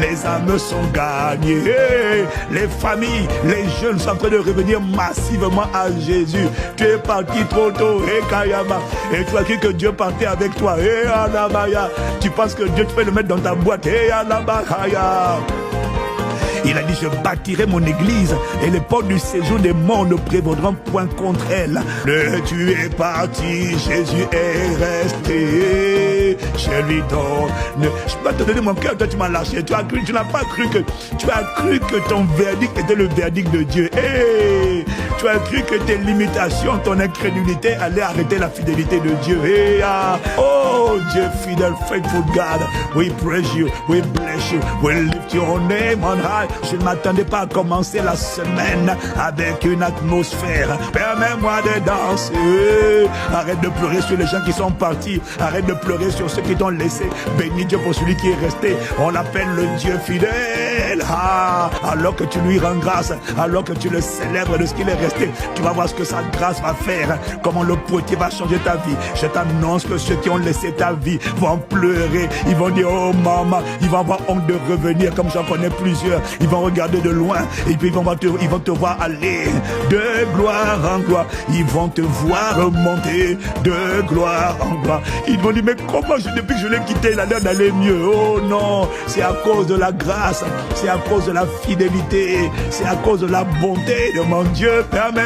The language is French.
Les âmes sont gagnées. Les familles, les jeunes sont en train de revenir massivement à Jésus. Tu es parti trop tôt. Et tu as cru que Dieu partait avec toi. Tu penses que Dieu, tu peux le mettre dans ta boîte. Il a dit, je bâtirai mon église et les portes du séjour des morts ne prévaudront point contre elle. Tu es parti, Jésus est resté. Je lui donne. Je peux te donner mon cœur, toi tu m'as lâché. Tu n'as pas cru que, tu as cru que ton verdict était le verdict de Dieu. Tu as cru que tes limitations, ton incrédulité allait arrêter la fidélité de Dieu. Oh Dieu fidèle, faithful God, we praise you, we bless you, we lift your name on high. Je ne m'attendais pas à commencer la semaine avec une atmosphère. Permets-moi de danser. Arrête de pleurer sur les gens qui sont partis. Arrête de pleurer sur ceux qui t'ont laissé. Bénis Dieu pour celui qui est resté. On l'appelle le Dieu fidèle. Alors que tu lui rends grâce, alors que tu le célèbres de ce qu'il est resté, tu vas voir ce que sa grâce va faire. Comment le potier va changer ta vie. Je t'annonce que ceux qui ont laissé ta vie vont pleurer. Ils vont dire, oh maman, ils vont avoir honte de revenir, comme j'en connais plusieurs. Ils vont regarder de loin et puis ils vont te voir aller de gloire en gloire. Ils vont te voir remonter de gloire en gloire. Ils vont dire, mais comment depuis que je l'ai quitté, il a l'air d'aller mieux. Oh non, c'est à cause de la grâce, c'est à cause de la fidélité, c'est à cause de la bonté de mon Dieu. Permets